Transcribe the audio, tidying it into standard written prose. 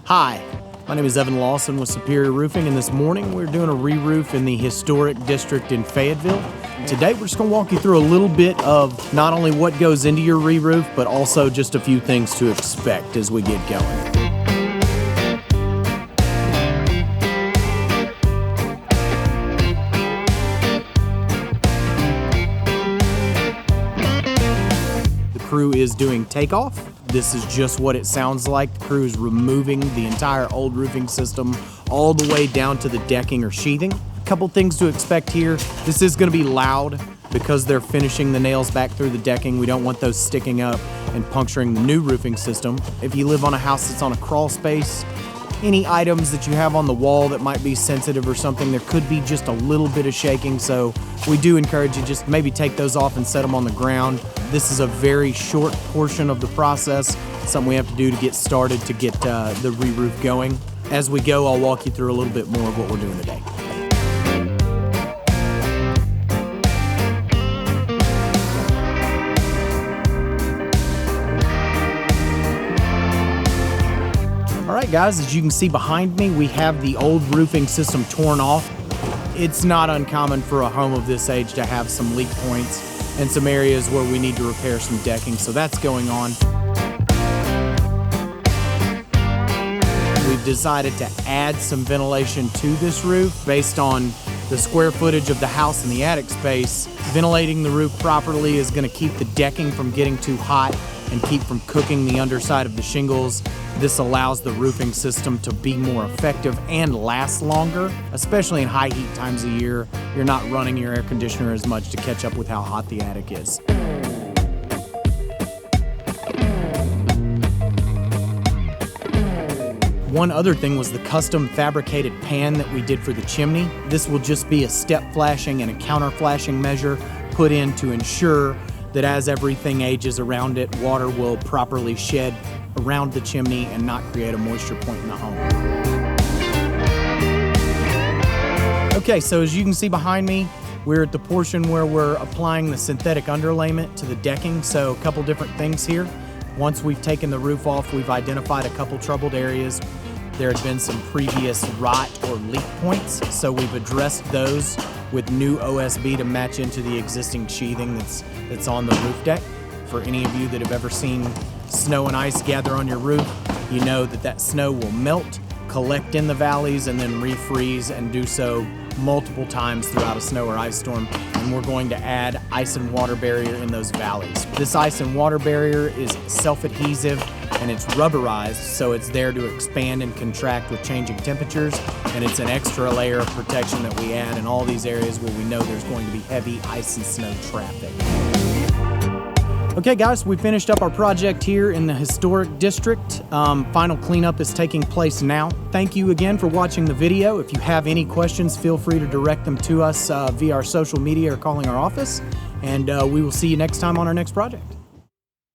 Hi, my name is Evan Lawson with Superior Roofing, and this morning we're doing a re-roof in the historic district in Fayetteville. Today we're just going to walk you through a little bit of not only what goes into your re-roof, but also just a few things to expect as we get going. The crew is doing takeoff. This is just what it sounds like. The crew is removing the entire old roofing system all the way down to the decking or sheathing. A couple things to expect here. This is going to be loud because they're finishing the nails back through the decking. We don't want those sticking up and puncturing the new roofing system. If you live on a house that's on a crawl space, any items that you have on the wall that might be sensitive or something, there could be just a little bit of shaking, so we do encourage you just maybe take those off and set them on the ground. This is a very short portion of the process, something we have to do to get started to get the re-roof going. As we go, I'll walk you through a little bit more of what we're doing today. Alright guys, as you can see behind me, we have the old roofing system torn off. It's not uncommon for a home of this age to have some leak points and some areas where we need to repair some decking, so that's going on. We've decided to add some ventilation to this roof based on the square footage of the house and the attic space. Ventilating the roof properly is going to keep the decking from getting too hot and keep from cooking the underside of the shingles. This allows the roofing system to be more effective and last longer, especially in high heat times of year. You're not running your air conditioner as much to catch up with how hot the attic is. One other thing was the custom fabricated pan that we did for the chimney. This will just be a step flashing and a counter flashing measure put in to ensure that as everything ages around it, water will properly shed around the chimney and not create a moisture point in the home. Okay, so as you can see behind me, we're at the portion where we're applying the synthetic underlayment to the decking. So a couple different things here. Once we've taken the roof off, we've identified a couple troubled areas. There had been some previous rot or leak points, so we've addressed those with new OSB to match into the existing sheathing that's on the roof deck. For any of you that have ever seen snow and ice gather on your roof, you know that snow will melt, collect in the valleys, and then refreeze, and do so multiple times throughout a snow or ice storm. And we're going to add ice and water barrier in those valleys. This ice and water barrier is self-adhesive and it's rubberized, so it's there to expand and contract with changing temperatures, and it's an extra layer of protection that we add in all these areas where we know there's going to be heavy ice and snow traffic. Okay guys, we finished up our project here in the historic district. Final cleanup is taking place now. Thank you again for watching the video. If you have any questions, feel free to direct them to us via our social media or calling our office, and we will see you next time on our next project.